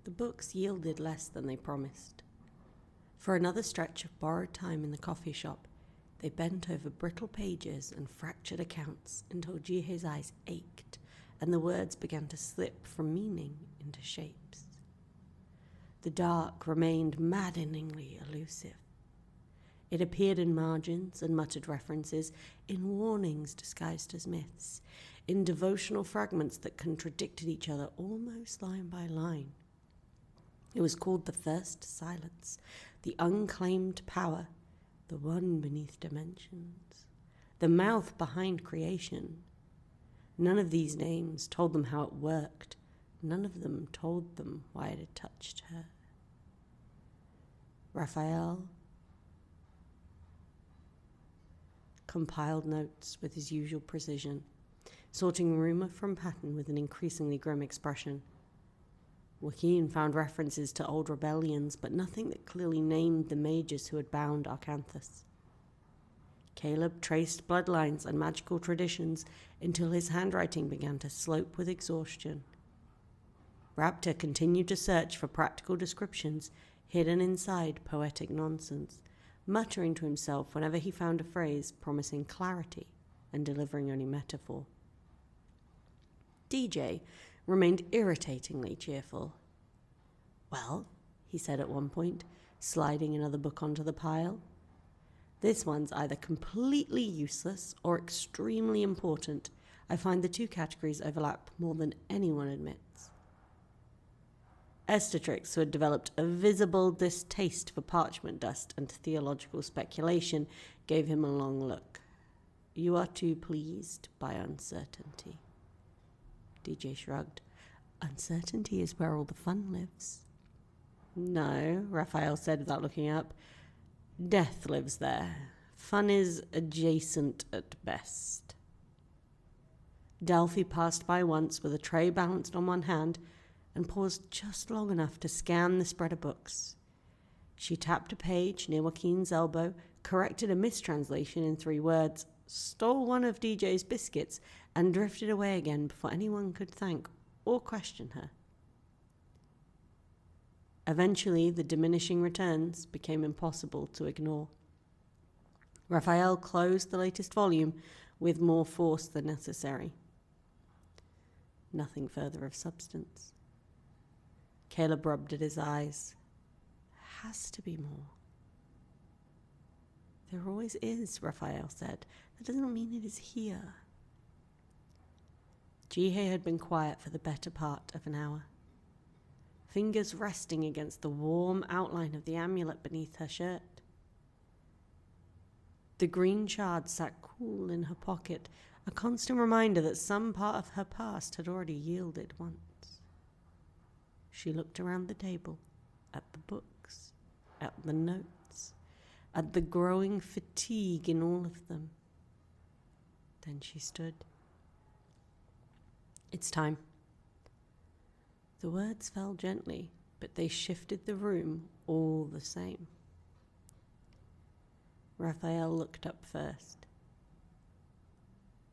The books yielded less than they promised. For another stretch of borrowed time in the coffee shop, they bent over brittle pages and fractured accounts until Jihye's eyes ached and the words began to slip from meaning into shapes. The dark remained maddeningly elusive. It appeared in margins and muttered references, in warnings disguised as myths, in devotional fragments that contradicted each other almost line by line. It was called the First Silence, the unclaimed power, the one beneath dimensions, the mouth behind creation. None of these names told them how it worked. None of them told them why it had touched her. Raphael compiled notes with his usual precision, sorting rumor from pattern with an increasingly grim expression. Joaquin found references to old rebellions, but nothing that clearly named the mages who had bound Arcanthus. Caleb traced bloodlines and magical traditions until his handwriting began to slope with exhaustion. Raptor continued to search for practical descriptions hidden inside poetic nonsense, muttering to himself whenever he found a phrase promising clarity and delivering only metaphor. DJ remained irritatingly cheerful. "Well," he said at one point, sliding another book onto the pile, "this one's either completely useless or extremely important. I find the two categories overlap more than anyone admits." Estatrix, who had developed a visible distaste for parchment dust and theological speculation, gave him a long look. "You are too pleased by uncertainty." DJ shrugged. "Uncertainty is where all the fun lives." "No," Raphael said without looking up. "Death lives there. Fun is adjacent at best." Delphi passed by once with a tray balanced on one hand and paused just long enough to scan the spread of books. She tapped a page near Joaquin's elbow, corrected a mistranslation in 3 words, stole one of DJ's biscuits, and drifted away again before anyone could thank or question her. Eventually, the diminishing returns became impossible to ignore. Raphael closed the latest volume with more force than necessary. Nothing further of substance. Caleb rubbed at his eyes. Has to be more. "There always is," Raphael said. "That doesn't mean it is here." Jihye had been quiet for the better part of an hour, fingers resting against the warm outline of the amulet beneath her shirt. The green shard sat cool in her pocket, a constant reminder that some part of her past had already yielded once. She looked around the table, at the books, at the notes, at the growing fatigue in all of them. Then she stood. "It's time." The words fell gently, but they shifted the room all the same. Raphael looked up first.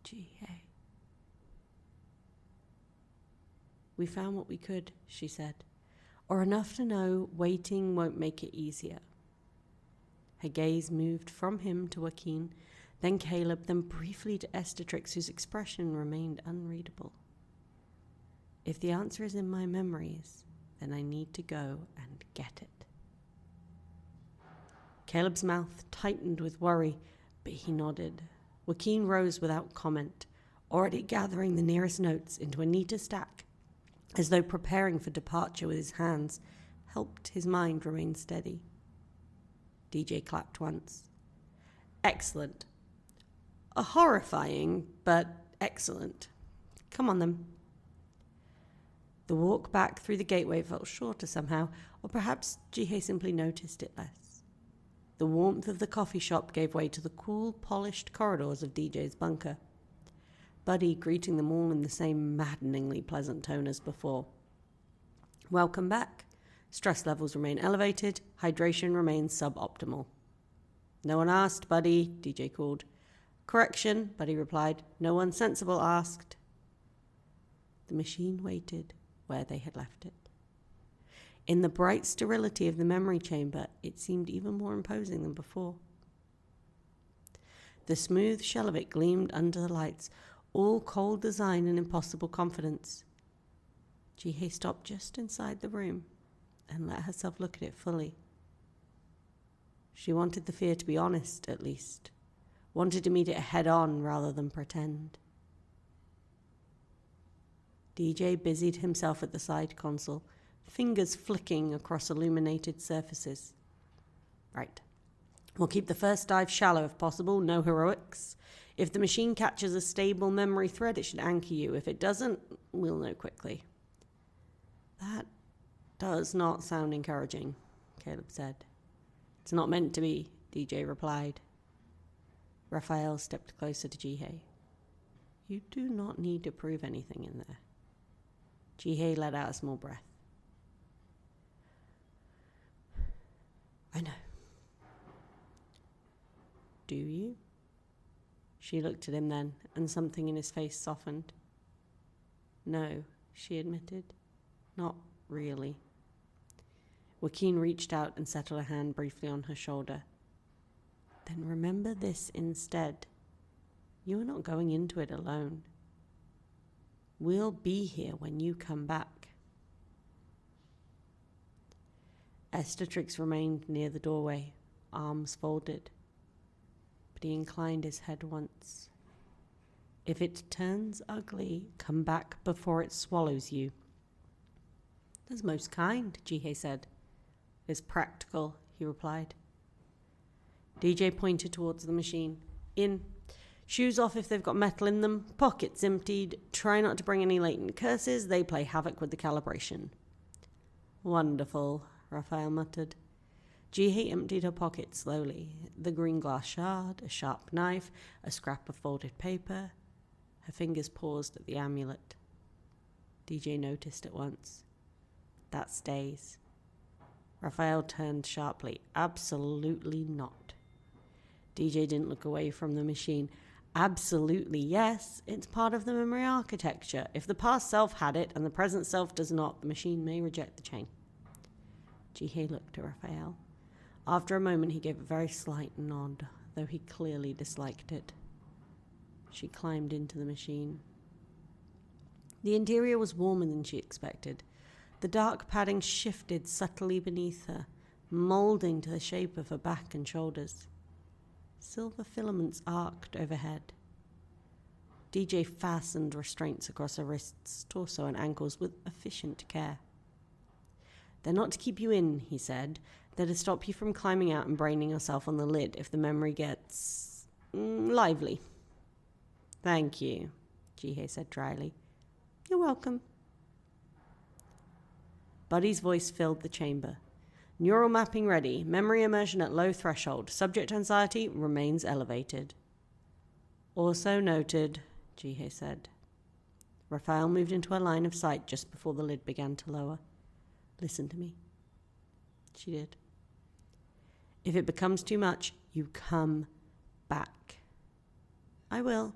"Jihye." "We found what we could," she said, "or enough to know waiting won't make it easier." Her gaze moved from him to Joaquin, then Caleb, then briefly to Estatrix, whose expression remained unreadable. "If the answer is in my memories, then I need to go and get it." Caleb's mouth tightened with worry, but he nodded. Joaquin rose without comment, already gathering the nearest notes into a neater stack, as though preparing for departure with his hands, helped his mind remain steady. DJ clapped once. "Excellent. Horrifying, but excellent. Come on, then." The walk back through the gateway felt shorter somehow, or perhaps Jihye simply noticed it less. The warmth of the coffee shop gave way to the cool, polished corridors of DJ's bunker, Buddy greeting them all in the same maddeningly pleasant tone as before. "Welcome back. Stress levels remain elevated. Hydration remains suboptimal." "No one asked, Buddy," DJ called. "Correction," Buddy replied. "No one sensible asked." The machine waited where they had left it. In the bright sterility of the memory chamber, it seemed even more imposing than before. The smooth shell of it gleamed under the lights, all cold design and impossible confidence. Jihye stopped just inside the room and let herself look at it fully. She wanted the fear to be honest, at least. Wanted to meet it head on rather than pretend. DJ busied himself at the side console, fingers flicking across illuminated surfaces. Right. We'll keep the first dive shallow if possible, no heroics. If the machine catches a stable memory thread, it should anchor you. If it doesn't, we'll know quickly. That does not sound encouraging, Caleb said. It's not meant to be, DJ replied. Raphael stepped closer to Jihye. You do not need to prove anything in there. Jihye let out a small breath. I know. Do you? She looked at him then, and something in his face softened. No, she admitted. Not really. Joaquin reached out and settled a hand briefly on her shoulder. Then remember this instead. You are not going into it alone. We'll be here when you come back. Estatrix remained near the doorway, arms folded. But he inclined his head once. If it turns ugly, come back before it swallows you. That's most kind, Jihye said. It's practical, he replied. DJ pointed towards the machine. In. Shoes off if they've got metal in them. Pockets emptied. Try not to bring any latent curses. They play havoc with the calibration. Wonderful, Raphael muttered. Jihye emptied her pockets slowly. The green glass shard, a sharp knife, a scrap of folded paper. Her fingers paused at the amulet. DJ noticed at once. That stays. Raphael turned sharply. Absolutely not. DJ didn't look away from the machine. Absolutely, yes. It's part of the memory architecture. If the past self had it and the present self does not, the machine may reject the chain. Jihye looked at Raphael. After a moment, he gave a very slight nod, though he clearly disliked it. She climbed into the machine. The interior was warmer than she expected. The dark padding shifted subtly beneath her, moulding to the shape of her back and shoulders. Silver filaments arced overhead. DJ fastened restraints across her wrists, torso, and ankles with efficient care. They're not to keep you in, he said. They're to stop you from climbing out and braining yourself on the lid if the memory gets lively. Thank you, Jihye said dryly. You're welcome. Buddy's voice filled the chamber. Neural mapping ready. Memory immersion at low threshold. Subject anxiety remains elevated. Also noted, Jihye said. Raphael moved into her line of sight just before the lid began to lower. Listen to me. She did. If it becomes too much, you come back. I will.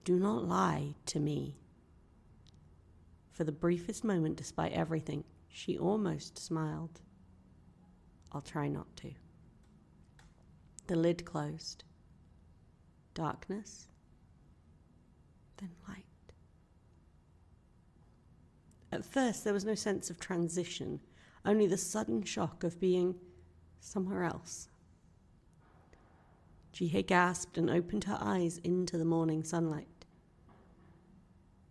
Do not lie to me. For the briefest moment, despite everything, she almost smiled. I'll try not to. The lid closed. Darkness, then light. At first, there was no sense of transition, only the sudden shock of being somewhere else. Jihye gasped and opened her eyes into the morning sunlight.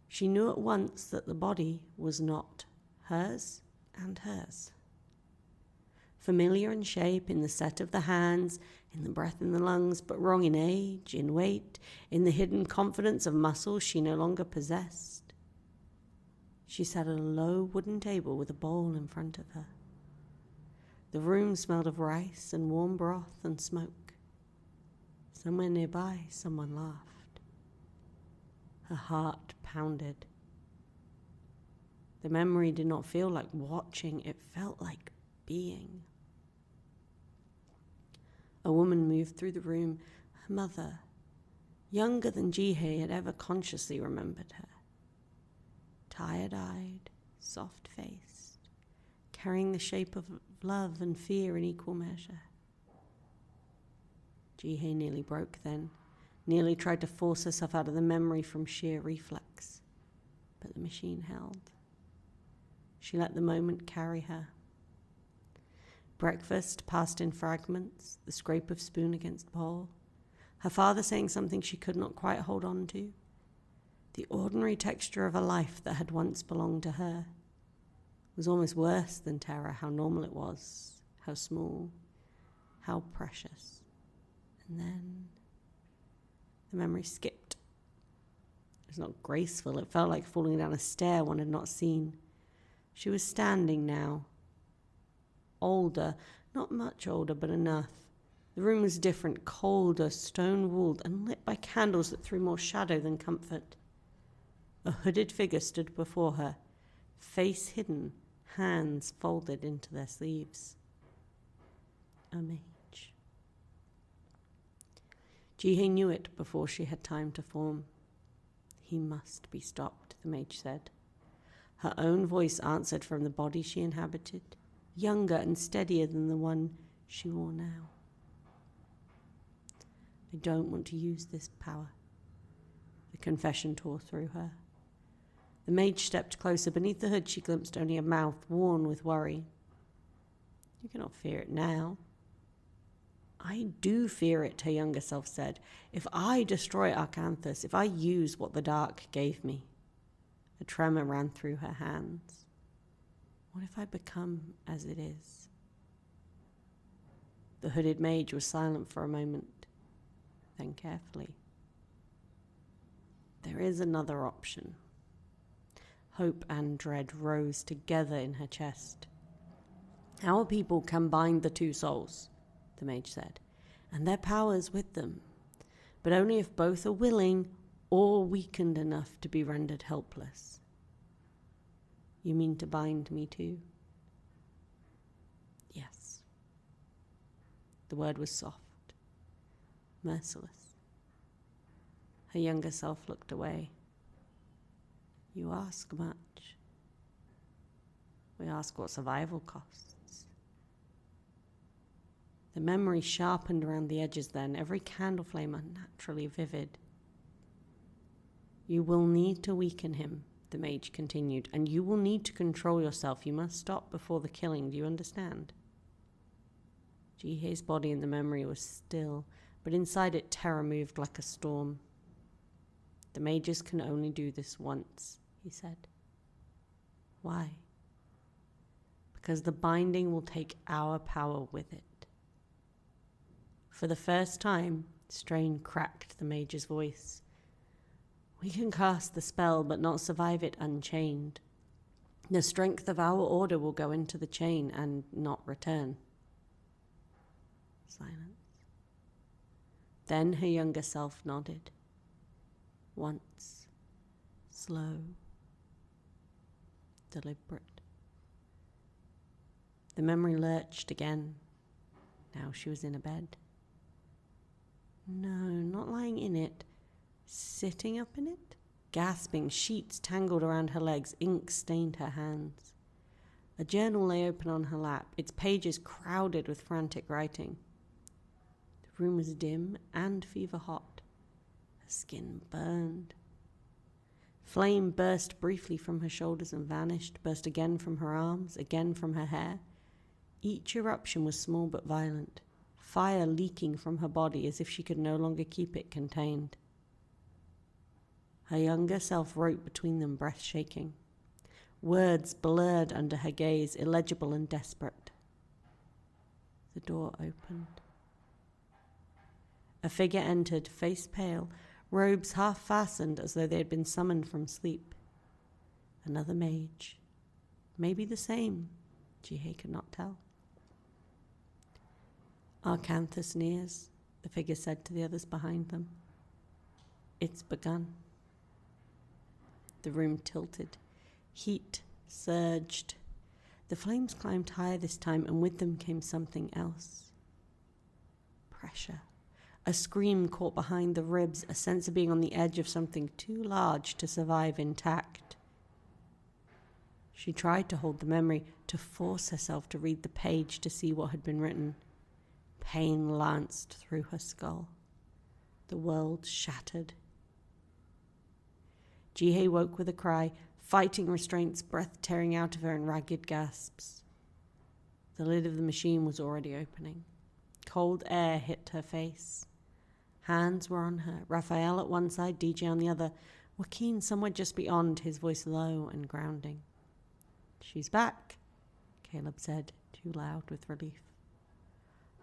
She knew at once that the body was not hers and hers. Familiar in shape, in the set of the hands, in the breath in the lungs, but wrong in age, in weight, in the hidden confidence of muscles she no longer possessed. She sat at a low wooden table with a bowl in front of her. The room smelled of rice and warm broth and smoke. Somewhere nearby, someone laughed. Her heart pounded. The memory did not feel like watching, it felt like being. A woman moved through the room, her mother, younger than Jihye had ever consciously remembered her. Tired-eyed, soft-faced, carrying the shape of love and fear in equal measure. Jihye nearly broke then, nearly tried to force herself out of the memory from sheer reflex, but the machine held. She let the moment carry her. Breakfast passed in fragments, the scrape of spoon against bowl, her father saying something she could not quite hold on to. The ordinary texture of a life that had once belonged to her was almost worse than terror, how normal it was, how small, how precious. And then the memory skipped. It was not graceful. It felt like falling down a stair one had not seen. She was standing now. Older, not much older, but enough. The room was different, colder, stone-walled, and lit by candles that threw more shadow than comfort. A hooded figure stood before her, face hidden, hands folded into their sleeves. A mage. Jihye knew it before she had time to form. He must be stopped, the mage said. Her own voice answered from the body she inhabited, younger and steadier than the one she wore now. I don't want to use this power. The confession tore through her. The mage stepped closer. Beneath the hood she glimpsed only a mouth worn with worry. You cannot fear it now. I do fear it, her younger self said. If I destroy Arcanthus, if I use what the dark gave me. A tremor ran through her hands. What if I become as it is? The hooded mage was silent for a moment, then carefully. There is another option. Hope and dread rose together in her chest. Our people can bind the two souls, the mage said, and their powers with them, but only if both are willing or weakened enough to be rendered helpless. You mean to bind me too? Yes. The word was soft, merciless. Her younger self looked away. You ask much. We ask what survival costs. The memory sharpened around the edges then, every candle flame unnaturally vivid. You will need to weaken him, the mage continued, and you will need to control yourself. You must stop before the killing, do you understand? Jihye's body in the memory was still, but inside it terror moved like a storm. The mages can only do this once, he said. Why? Because the binding will take our power with it. For the first time, strain cracked the mage's voice. We can cast the spell, but not survive it unchained. The strength of our order will go into the chain and not return. Silence. Then her younger self nodded. Once. Slow. Deliberate. The memory lurched again. Now she was in a bed. No, not lying in it. Sitting up in it? Gasping, sheets tangled around her legs, ink stained her hands. A journal lay open on her lap, its pages crowded with frantic writing. The room was dim and fever-hot. Her skin burned. Flame burst briefly from her shoulders and vanished, burst again from her arms, again from her hair. Each eruption was small but violent, fire leaking from her body as if she could no longer keep it contained. Her younger self wrote between them, breath shaking. Words blurred under her gaze, illegible and desperate. The door opened. A figure entered, face pale, robes half fastened as though they had been summoned from sleep. Another mage. Maybe the same, Jihye could not tell. Arcanthus nears, the figure said to the others behind them. It's begun. The room tilted. Heat surged. The flames climbed higher this time, and with them came something else. Pressure. A scream caught behind the ribs, a sense of being on the edge of something too large to survive intact. She tried to hold the memory, to force herself to read the page to see what had been written. Pain lanced through her skull. The world shattered. Jihye woke with a cry, fighting restraints, breath tearing out of her in ragged gasps. The lid of the machine was already opening. Cold air hit her face. Hands were on her, Raphael at one side, DJ on the other, Joaquin somewhere just beyond, his voice low and grounding. "She's back," Caleb said, too loud with relief.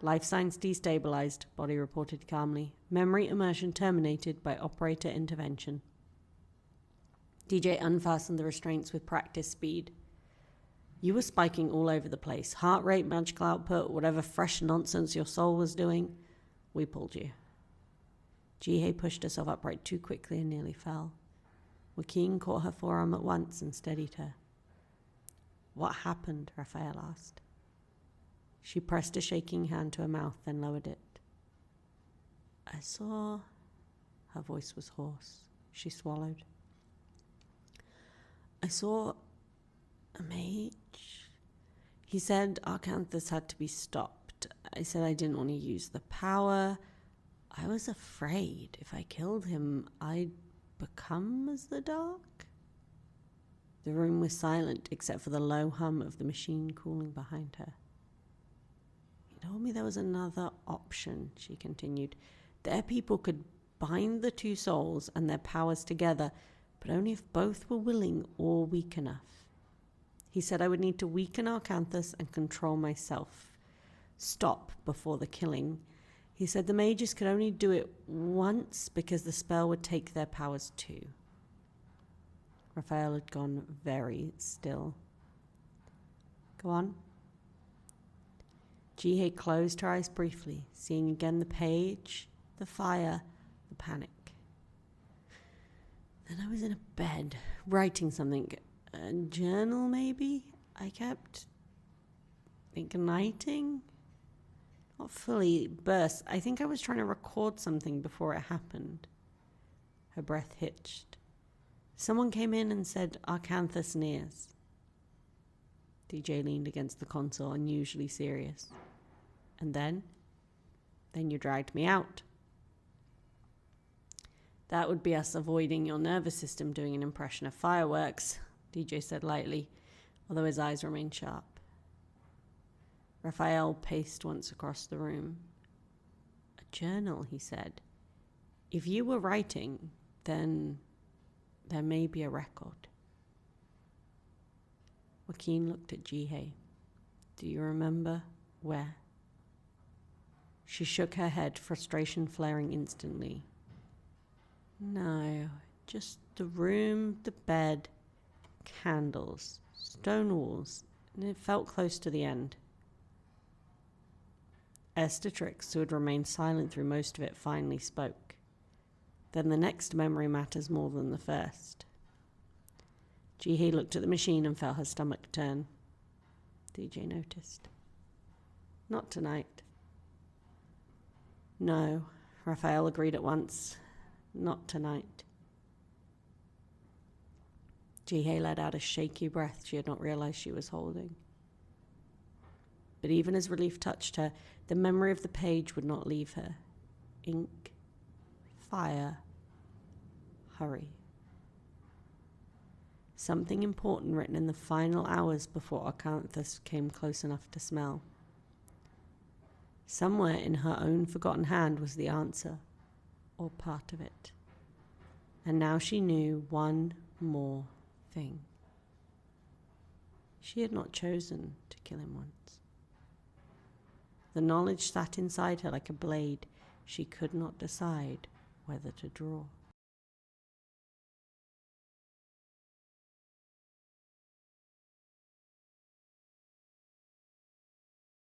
"Life signs destabilized," Body reported calmly. "Memory immersion terminated by operator intervention." DJ unfastened the restraints with practice speed. "You were spiking all over the place. Heart rate, magical output, whatever fresh nonsense your soul was doing. We pulled you." Jihye pushed herself upright too quickly and nearly fell. Joaquin caught her forearm at once and steadied her. "What happened?" Raphael asked. She pressed a shaking hand to her mouth, then lowered it. "I saw..." Her voice was hoarse. She swallowed. "I saw a mage. He said Arcanthus had to be stopped. I said I didn't want to use the power. I was afraid if I killed him, I'd become as the dark." The room was silent except for the low hum of the machine cooling behind her. "He told me there was another option," she continued. "Their people could bind the two souls and their powers together, but only if both were willing or weak enough. He said I would need to weaken Arcanthus and control myself. Stop before the killing. He said the mages could only do it once because the spell would take their powers too." Raphael had gone very still. "Go on." Jihye closed her eyes briefly, seeing again the page, the fire, the panic. "Then I was in a bed, writing something. A journal, maybe? I kept igniting. Not fully burst. I think I was trying to record something before it happened." Her breath hitched. "Someone came in and said Arcanthus nears." DJ leaned against the console, unusually serious. "And then?" "Then you dragged me out." "That would be us avoiding your nervous system doing an impression of fireworks," DJ said lightly, although his eyes remained sharp. Raphael paced once across the room. "A journal," he said. "If you were writing, then there may be a record." Joaquin looked at Jihye. "Do you remember where?" She shook her head, frustration flaring instantly. "No, just the room, the bed, candles, stone walls, and it felt close to the end." Estatrix, who had remained silent through most of it, finally spoke. "Then the next memory matters more than the first." Jihye looked at the machine and felt her stomach turn. DJ noticed. "Not tonight." "No," Raphael agreed at once. "Not tonight." Jihye let out a shaky breath she had not realized she was holding. But even as relief touched her, the memory of the page would not leave her. Ink, fire, hurry. Something important written in the final hours before Arcanthus came close enough to smell. Somewhere in her own forgotten hand was the answer, or part of it. And now she knew one more thing. She had not chosen to kill him once. The knowledge sat inside her like a blade she could not decide whether to draw.